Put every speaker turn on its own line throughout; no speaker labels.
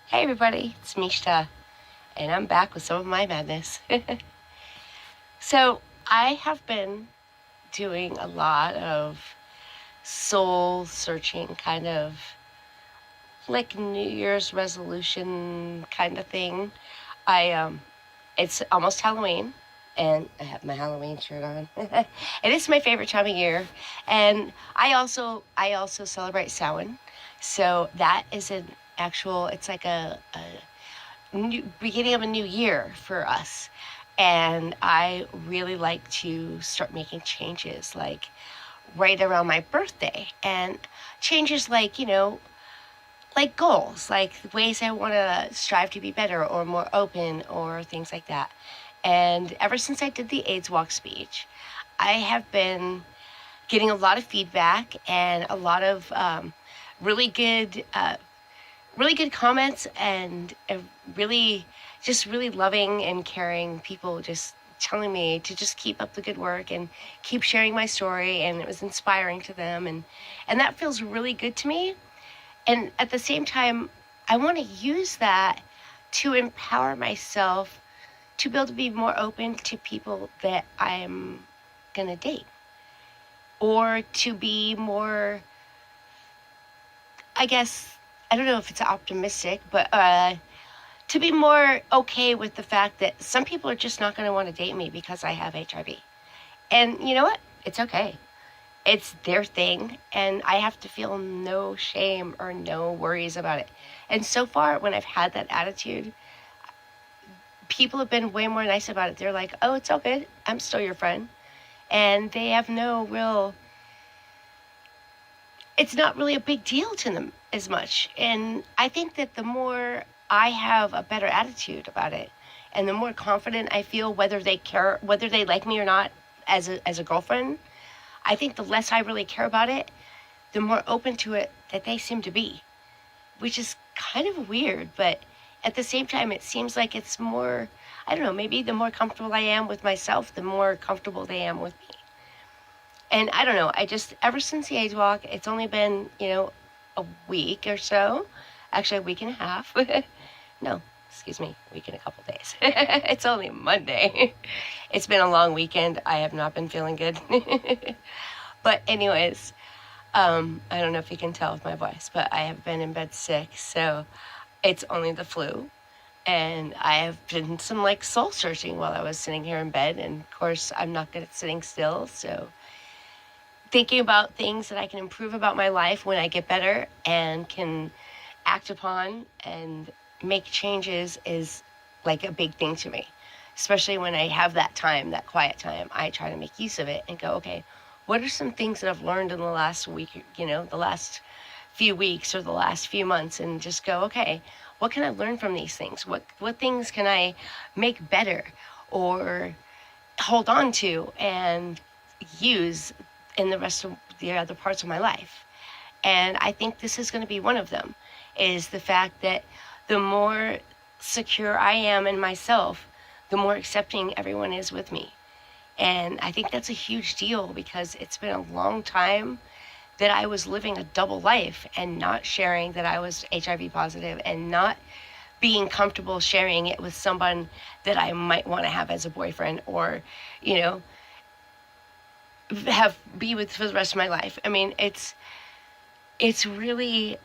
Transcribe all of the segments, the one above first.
Hey everybody, it's Mishta, and I'm back with some of my madness. So, I have been doing a lot of soul searching, kind of like New Year's resolution kind of thing. It's almost Halloween, and I have my Halloween shirt on. It is my favorite time of year, and I also celebrate Samhain, so that is an actual. It's like a new beginning of a new year for us. And I really like to start making changes like right around my birthday. And changes like goals, like ways I want to strive to be better or more open or things like that. And ever since I did the AIDS walk speech, I have been getting a lot of feedback and a lot of really good really good comments and really loving and caring people just telling me to just keep up the good work and keep sharing my story, and it was inspiring to them, and that feels really good to me. And at the same time, I want to use that to empower myself to be able to be more open to people that I'm gonna date, or to be more, I guess, I don't know if it's optimistic, but to be more okay with the fact that some people are just not going to want to date me because I have HIV. And you know what? It's okay. It's their thing, and I have to feel no shame or no worries about it. And so far, when I've had that attitude, people have been way more nice about it. They're like, oh, it's all good. I'm still your friend. And they have no real, it's not really a big deal to them as much. And I think that the more I have a better attitude about it, and the more confident I feel, whether they care, whether they like me or not as a girlfriend, I think the less I really care about it, the more open to it that they seem to be, which is kind of weird. But at the same time, it seems like it's more, I don't know, maybe the more comfortable I am with myself, the more comfortable they am with me. And I don't know, I just, ever since the AIDS walk, it's only been, a week or so. Actually, a week and a half. No, excuse me, a week and a couple days. It's only Monday. It's been a long weekend. I have not been feeling good. But anyways, I don't know if you can tell with my voice, but I have been in bed sick, so it's only the flu. And I have been some like soul searching while I was sitting here in bed. And of course, I'm not good at sitting still, so thinking about things that I can improve about my life when I get better and can act upon and make changes is like a big thing to me. Especially when I have that time, that quiet time, I try to make use of it and go, okay, what are some things that I've learned in the last week, the last few weeks or the last few months, and just go, okay, what can I learn from these things? What things can I make better or hold on to and use in the rest of the other parts of my life? And I think this is going to be one of them, is the fact that the more secure I am in myself, the more accepting everyone is with me. And I think that's a huge deal, because it's been a long time that I was living a double life and not sharing that I was HIV positive, and not being comfortable sharing it with someone that I might want to have as a boyfriend, or, have be with for the rest of my life. I mean, it's really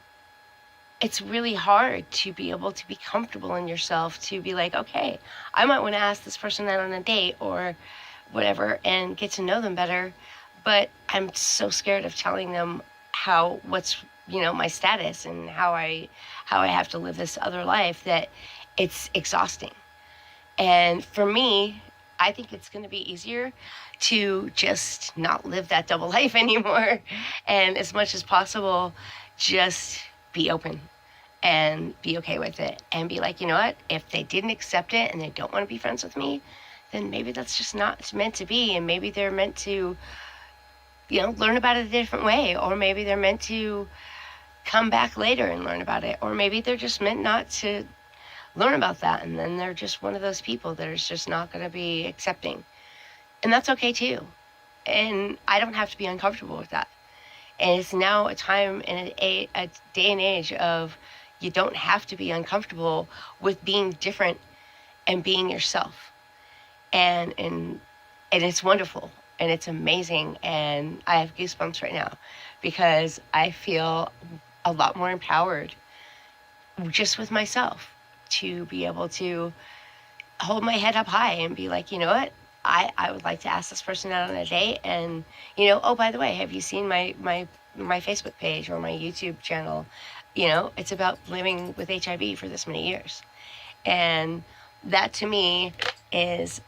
it's really hard to be able to be comfortable in yourself, to be like, okay, I might want to ask this person out on a date or whatever and get to know them better, but I'm so scared of telling them what's my status and how I have to live this other life, that it's exhausting. And for me, I think it's going to be easier to just not live that double life anymore, and as much as possible, just be open and be okay with it, and be like, you know what, if they didn't accept it and they don't want to be friends with me, then maybe that's just not meant to be, and maybe they're meant to, learn about it a different way, or maybe they're meant to come back later and learn about it, or maybe they're just meant not to learn about that, and then they're just one of those people that is just not going to be accepting. And that's okay too. And I don't have to be uncomfortable with that. And it's now a time in a day and age of You don't have to be uncomfortable with being different and being yourself. And it's wonderful and it's amazing, and I have goosebumps right now because I feel a lot more empowered just with myself to be able to hold my head up high and be like, you know what, I would like to ask this person out on a date, and oh, by the way, have you seen my Facebook page or my YouTube channel? It's about living with HIV for this many years. And that to me is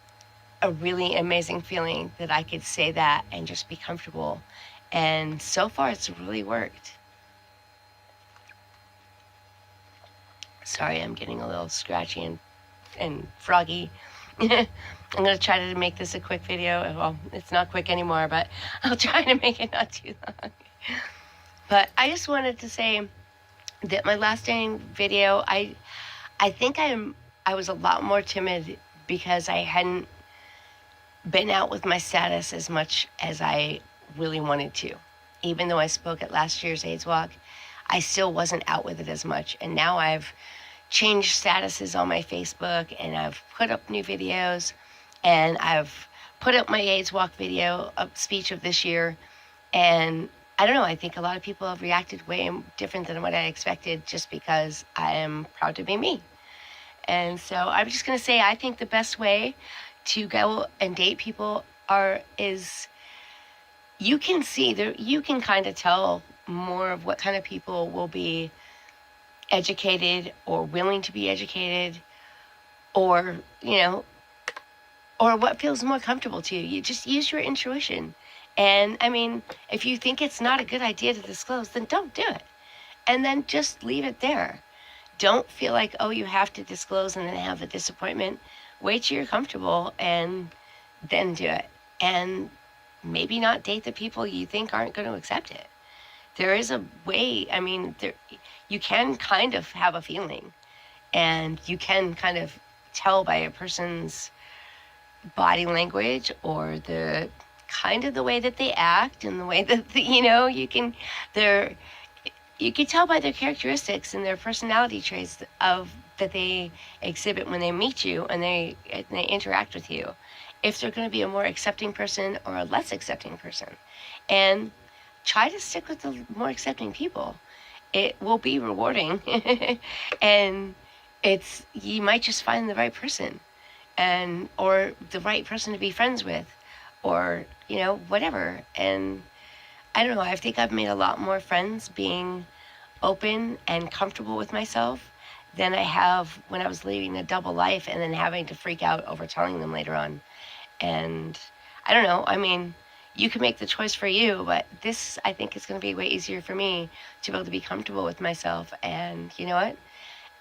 a really amazing feeling that I could say that and just be comfortable. And so far, it's really worked. Sorry, I'm getting a little scratchy and froggy. I'm going to try to make this a quick video. Well, it's not quick anymore, but I'll try to make it not too long. But I just wanted to say that my last dating video, I think I was a lot more timid because I hadn't been out with my status as much as I really wanted to. Even though I spoke at last year's AIDS Walk, I still wasn't out with it as much. And now I've changed statuses on my Facebook, and I've put up new videos, and I've put up my AIDS Walk video, speech of this year. And I don't know, I think a lot of people have reacted way different than what I expected, just because I am proud to be me. And so I'm just going to say, I think the best way to go and date people is you can see there, you can kind of tell more of what kind of people will be educated or willing to be educated, or or what feels more comfortable to you. You just use your intuition. And I mean, if you think it's not a good idea to disclose, then don't do it, and then just leave it there. Don't feel like, oh, you have to disclose and then have the disappointment. Wait till you're comfortable and then do it. And maybe not date the people you think aren't going to accept it. There is a way, I mean, you can kind of have a feeling, and you can kind of tell by a person's body language or the kind of the way that they act and the way that, you can tell by their characteristics and their personality traits that they exhibit when they meet you and they interact with you, if they're going to be a more accepting person or a less accepting person. And try to stick with the more accepting people. It will be rewarding. And you might just find the right person, or the right person to be friends with, or whatever. And I don't know, I think I've made a lot more friends being open and comfortable with myself than I have when I was leading a double life and then having to freak out over telling them later on. And I don't know, I mean, you can make the choice for you, but this, I think, is going to be way easier for me to be able to be comfortable with myself. And you know what?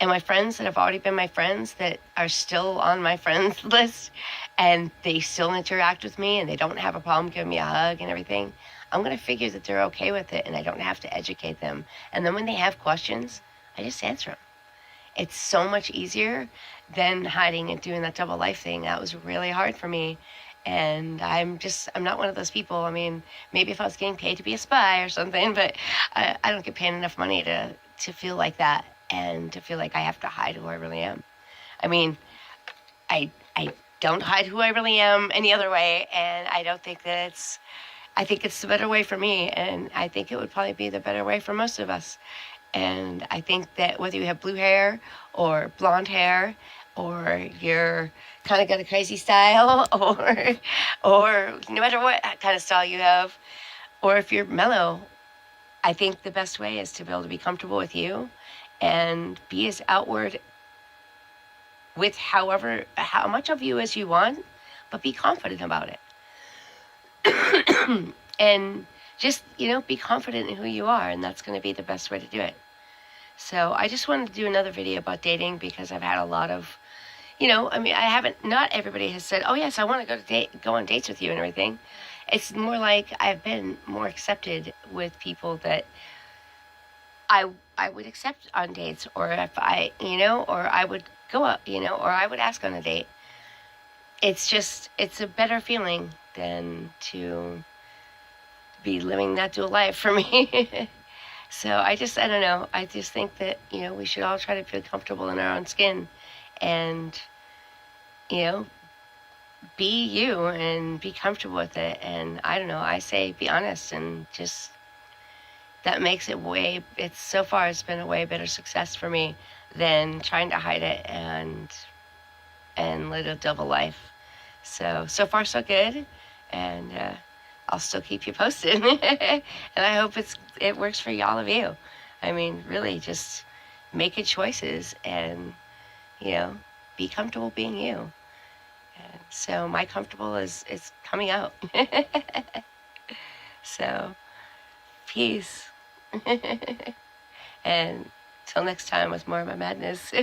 And my friends that have already been my friends, that are still on my friends list, and they still interact with me and they don't have a problem giving me a hug and everything, I'm going to figure that they're okay with it, and I don't have to educate them. And then when they have questions, I just answer them. It's so much easier than hiding and doing that double life thing. That was really hard for me. And I'm not one of those people. I mean, maybe if I was getting paid to be a spy or something, but I don't get paid enough money to feel like that, and to feel like I have to hide who I really am. I mean, I don't hide who I really am any other way, and I don't think that I think it's the better way for me, and I think it would probably be the better way for most of us. And I think that whether you have blue hair or blonde hair, or you're kind of got a crazy style, or no matter what kind of style you have, or if you're mellow, I think the best way is to be able to be comfortable with you and be as outward with how much of you as you want, but be confident about it. And just, be confident in who you are, and that's going to be the best way to do it. So I just wanted to do another video about dating, because I've had a lot of, not everybody has said, oh yes, I want to go on dates with you and everything. It's more like I've been more accepted with people that I would accept on dates, or if or I would go up, or I would ask on a date. It's a better feeling than to be living that dual life for me. So I don't know. I just think that, we should all try to feel comfortable in our own skin and, you know, be you and be comfortable with it. And I don't know, I say be honest, and just that makes it it's so far it's been a way better success for me than trying to hide it and live a double life. So far so good. And I'll still keep you posted. And I hope it works for y'all of you. I mean, really just making choices and, you know, be comfortable being you. And so my comfortable is coming out. So peace. And till next time with more of my madness.